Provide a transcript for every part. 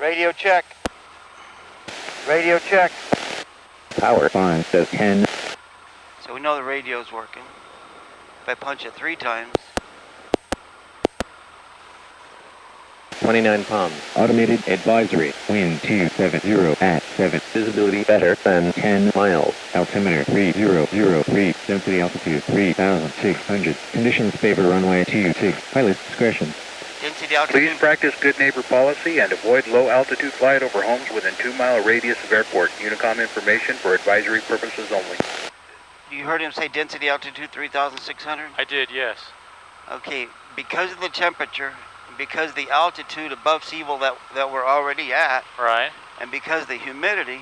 Radio check. Radio check. Power 5 says 10. So we know the radio's working. If I punch it 3 times. 29 palms. Automated advisory. Wind 270 at 7. Visibility better than 10 miles. Altimeter 3003. Density altitude 3,600. Conditions favor runway 26. Pilot's discretion. Density altitude. Please practice good neighbor policy and avoid low altitude flight over homes within 2-mile radius of airport. Unicom information for advisory purposes only. You heard him say density altitude 3,600? I did, yes. Okay, because of the temperature, because the altitude above sea level that we're already at, Right. and because the humidity,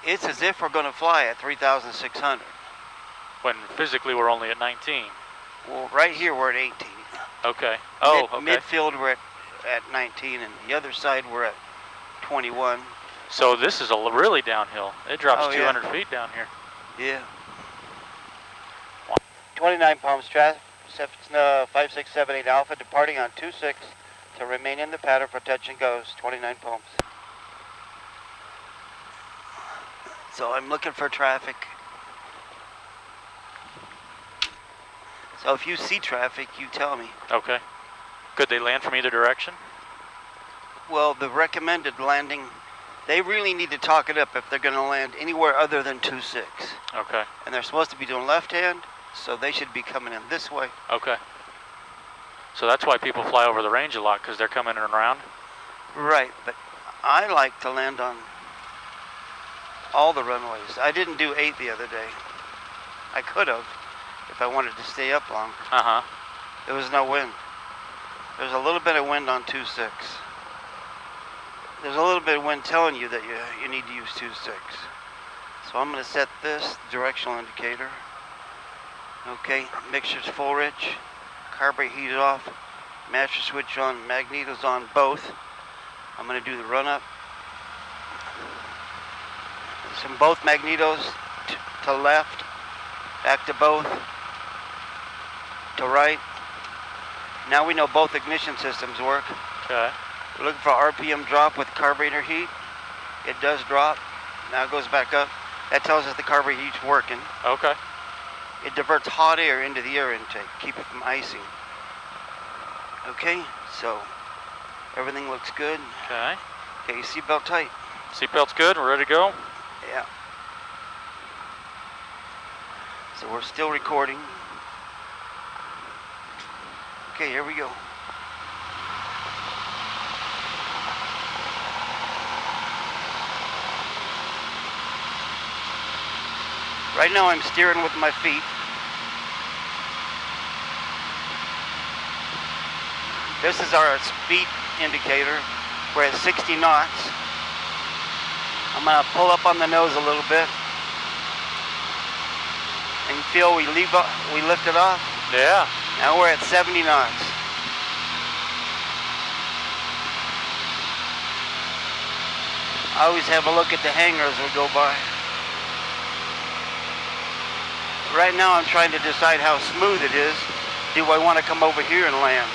it's as if we're going to fly at 3,600. When physically we're only at 19. Well, right here we're at 18. Okay. Oh, okay. Midfield we're at 19, and the other side we're at 21. So this is really downhill. It drops Oh, yeah. 200 feet down here. Yeah. 29 palms, traffic, 5678 Alpha, departing on 26 to remain in the pattern for touch and goes, 29 palms. So I'm looking for traffic. So if you see traffic, you tell me. Okay. Could they land from either direction? Well, the recommended landing, they really need to talk it up if they're going to land anywhere other than 26. Okay. And they're supposed to be doing left hand, so they should be coming in this way. Okay. So that's why people fly over the range a lot, because they're coming around? Right, but I like to land on all the runways. I didn't do 8 the other day. I could have if I wanted to stay up longer. Uh-huh. There was no wind. There's a little bit of wind on 26. There's a little bit of wind telling you that you need to use 26. So I'm going to set this directional indicator. Okay, mixture's full rich. Carburetor heated off. Master switch on. Magnetos on both. I'm going to do the run up. From both magnetos to left. Back to both. To right. Now we know both ignition systems work. Okay. We're looking for RPM drop with carburetor heat. It does drop. Now it goes back up. That tells us the carburetor heat's working. Okay. It diverts hot air into the air intake, keep it from icing. Okay, so everything looks good. Okay. Okay, seatbelt tight. Seatbelt's good. We're ready to go. Yeah. So we're still recording. Okay, here we go. Right now I'm steering with my feet. This is our speed indicator. We're at 60 knots. I'm gonna pull up on the nose a little bit. And you feel we lift it off? Yeah. Now we're at 70 knots. I always have a look at the hangar as we go by. Right now I'm trying to decide how smooth it is. Do I want to come over here and land?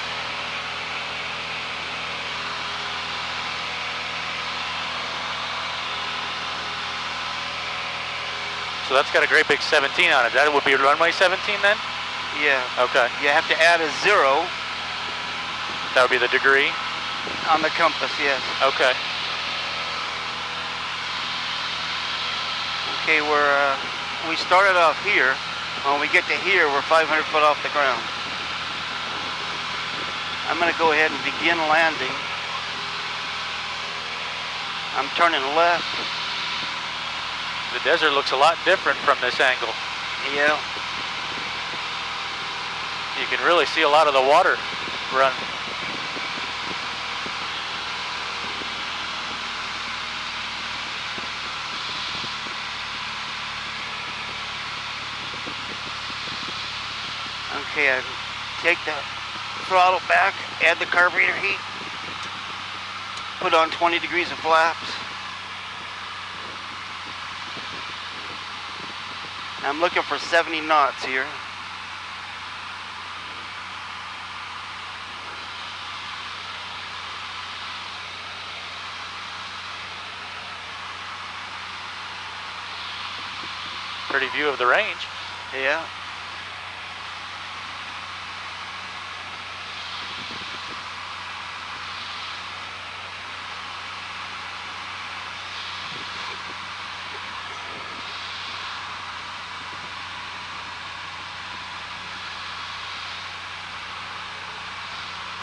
So that's got a great big 17 on it. That would be runway 17 then? Yeah. Okay. You have to add a 0 That would be the degree? on the compass, yes. Okay. Okay, we started off here. When we get to here, we're 500 foot off the ground. I'm going to go ahead and begin landing. I'm turning left. The desert looks a lot different from this angle. Yeah. You can really see a lot of the water run. Okay, I take the throttle back, add the carburetor heat, put on 20 degrees of flaps. I'm looking for 70 knots here. 360 view of the range. Yeah.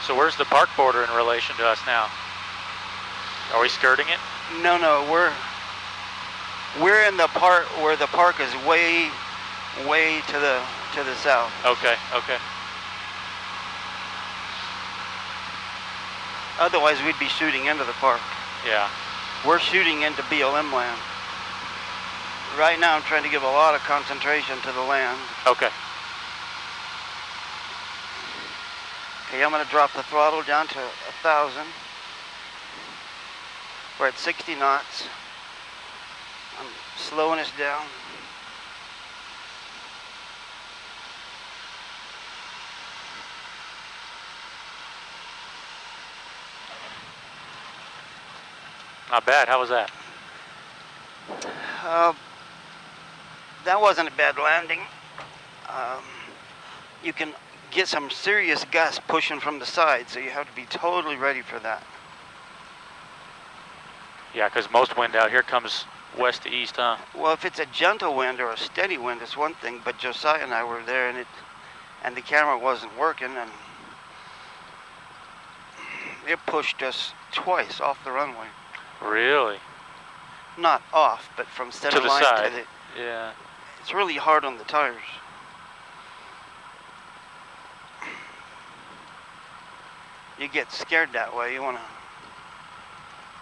So where's the park border in relation to us now? Are we skirting it? No, we're in the part where the park is way to the south. Okay, okay. Otherwise, we'd be shooting into the park. Yeah. We're shooting into BLM land. Right now, I'm trying to give a lot of concentration to the land. Okay. Okay, I'm going to drop the throttle down to 1,000. We're at 60 knots. I'm slowing us down. Not bad. How was that? That wasn't a bad landing. You can get some serious gusts pushing from the side, so you have to be totally ready for that. Yeah, because most wind out here comes west to east, huh? Well, if it's a gentle wind or a steady wind, it's one thing, but Josiah and I were there, and the camera wasn't working, and it pushed us twice off the runway. Really? Not off, but from center To the line side. to the... Yeah. It's really hard on the tires. You get scared that way. You want to...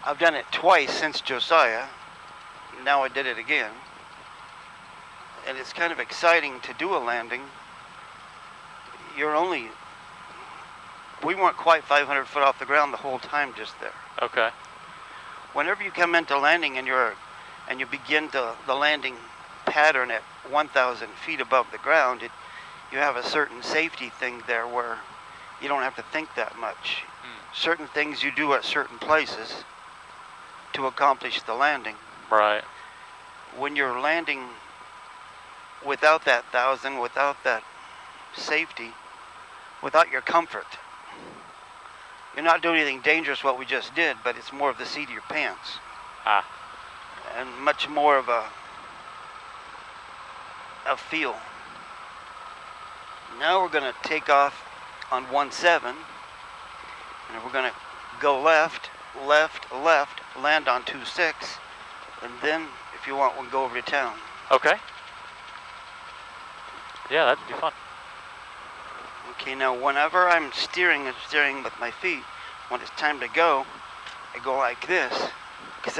I've done it twice since Josiah. Now I did it again. And it's kind of exciting to do a landing. You're only... We weren't quite 500 foot off the ground the whole time just there. Okay. Whenever you come into landing and you begin the landing pattern at 1,000 feet above the ground, you have a certain safety thing there where you don't have to think that much. Certain things you do at certain places to accomplish the landing. Right. When you're landing without that 1,000, without that safety, without your comfort, you're not doing anything dangerous what we just did, but it's more of the seat of your pants. Ah. And much more of a feel. Now we're going to take off on 17, and we're going to go left, left, left, land on 26, and then, if you want, we'll go over to town. Okay. Yeah, that'd be fun. Okay, now whenever I'm steering with my feet, when it's time to go, I go like this, because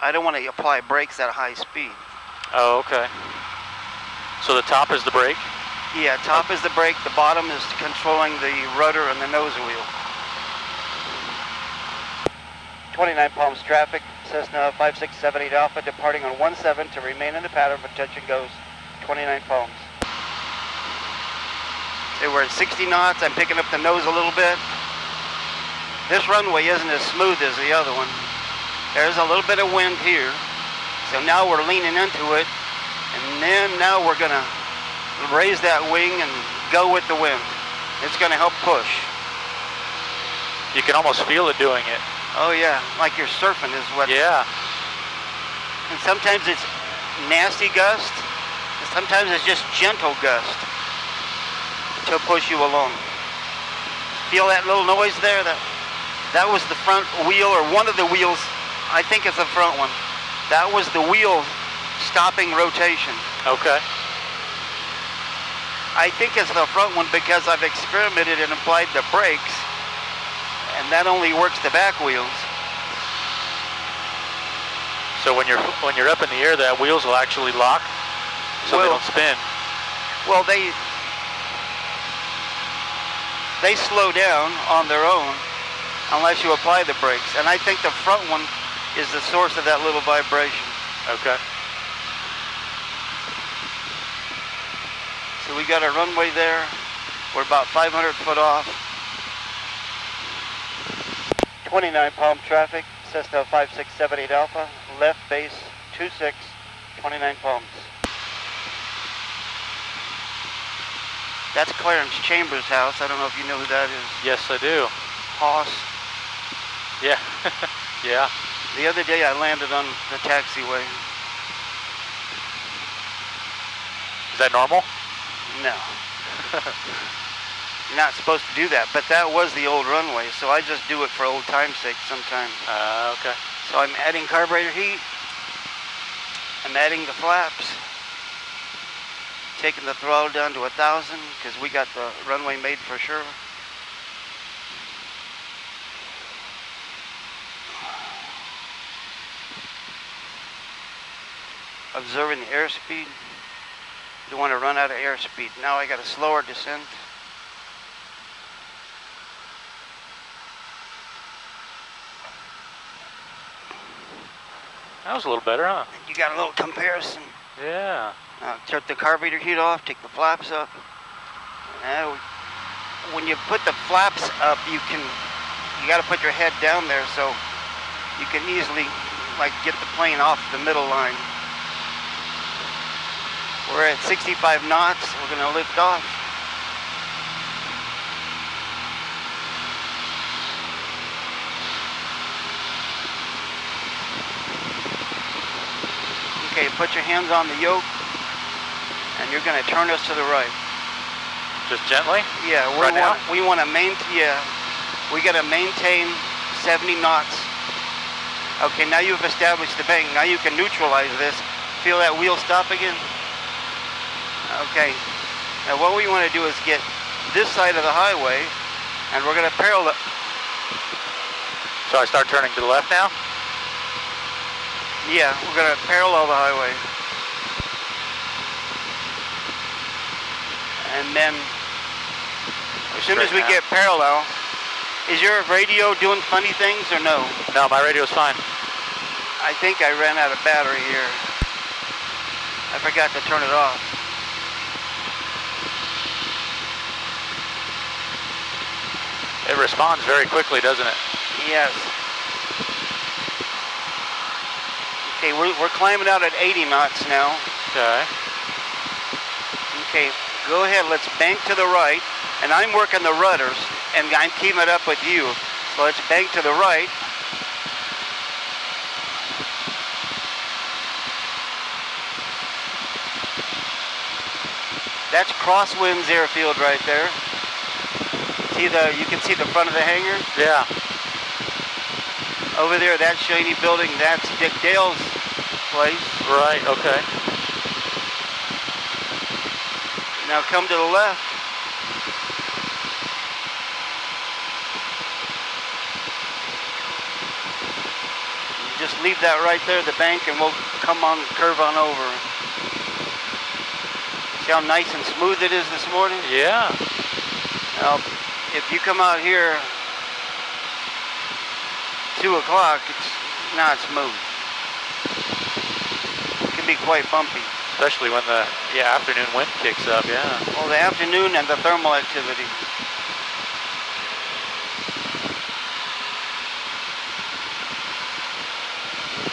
I don't want to apply brakes at a high speed. Oh, okay. So the top is the brake? Yeah, top is the brake, the bottom is controlling the rudder and the nose wheel. 29 Palms traffic, Cessna 5678 Alpha departing on 17 to remain in the pattern for touch and goes, 29 Palms. Okay, we're at 60 knots, I'm picking up the nose a little bit. This runway isn't as smooth as the other one. There's a little bit of wind here, so now we're leaning into it, and then now we're gonna raise that wing and go with the wind. It's gonna help push. You can almost feel it doing it. Oh yeah, like you're surfing is what. Yeah. And sometimes it's nasty gust, and sometimes it's just gentle gust to push you along. Feel that little noise there? That was the front wheel, or one of the wheels. I think it's the front one. That was the wheel stopping rotation. Okay. I think it's the front one because I've experimented and applied the brakes, and that only works the back wheels. So when you're up in the air, the wheels will actually lock, so they don't spin. Well, they slow down on their own unless you apply the brakes, and I think the front one is the source of that little vibration. Okay. So we got a runway there. We're about 500 foot off. 29 Palm traffic, Cessna 5678 Alpha, left base 26, 29 Palms. That's Clarence Chambers' house. I don't know if you know who that is. Yes, I do. Hoss. Yeah. Yeah. The other day I landed on the taxiway. Is that normal? No. You're not supposed to do that, but that was the old runway, so I just do it for old time's sake sometimes. Okay. So I'm adding carburetor heat. I'm adding the flaps. Taking the throttle down to 1,000 because we got the runway made for sure. Observing the airspeed. Don't want to run out of airspeed. Now I got a slower descent. That was a little better, huh? You got a little comparison. Yeah. Turn the carburetor heat off, take the flaps up. When you put the flaps up, you got to put your head down there so you can easily get the plane off the middle line. We're at 65 knots. We're going to lift off. Okay, put your hands on the yoke, and you're going to turn us to the right. Just gently? Yeah, we want to maintain. Yeah, we got to maintain 70 knots. Okay, now you've established the bank. Now you can neutralize this. Feel that wheel stop again? Okay. Now what we want to do is get this side of the highway, and we're going to parallel. So I start turning to the left now? Yeah, we're going to parallel the highway. And then, as soon as we get parallel, is your radio doing funny things or no? No, my radio's fine. I think I ran out of battery here. I forgot to turn it off. It responds very quickly, doesn't it? Yes. Okay, we're climbing out at 80 knots now. Okay. Okay, go ahead, let's bank to the right. And I'm working the rudders, and I'm keeping it up with you. So let's bank to the right. That's Crosswinds Airfield right there. You can see the front of the hangar? Yeah. Over there, that shiny building, that's Dick Dale's place. Right, okay. Now come to the left. Just leave that right there, the bank, and we'll curve on over. See how nice and smooth it is this morning? Yeah. Now, if you come out here 2 o'clock, it's not smooth. It can be quite bumpy. Especially when the afternoon wind kicks up, yeah. Well, the afternoon and the thermal activity.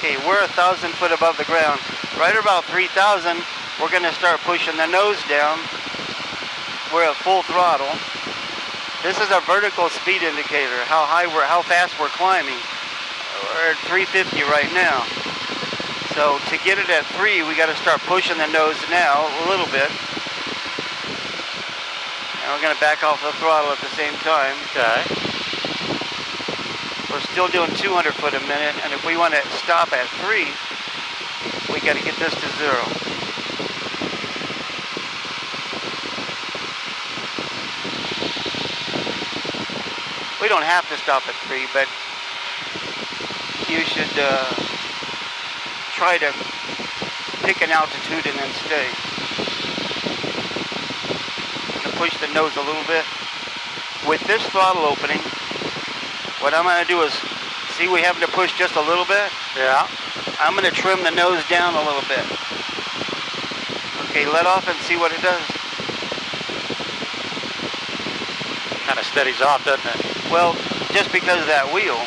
Okay, we're 1,000 foot above the ground. Right about 3,000, we're going to start pushing the nose down. We're at full throttle. This is a vertical speed indicator, how fast we're climbing. We're at 350 right now. So to get it at 3, we got to start pushing the nose now a little bit. And we're going to back off the throttle at the same time. Okay. We're still doing 200 foot a minute, and if we want to stop at 3, we got to get this to 0. We don't have to stop at 3, but you should try to pick an altitude and then stay. I'm going to push the nose a little bit. With this throttle opening, what I'm going to do is, see we having to push just a little bit? Yeah. I'm going to trim the nose down a little bit. Okay, let off and see what it does. Kind of steadies off, doesn't it? Well, just because of that wheel.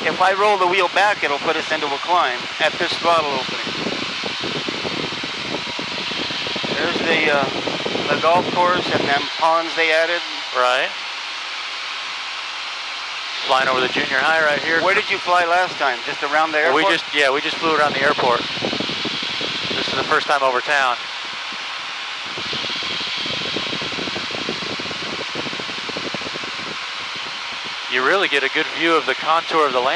If I roll the wheel back, it'll put us into a climb at this throttle opening. There's the golf course and them ponds they added. Right. Flying over the junior high right here. Where did you fly last time? Just around the airport? We just flew around the airport. This is the first time over town. You really get a good view of the contour of the land.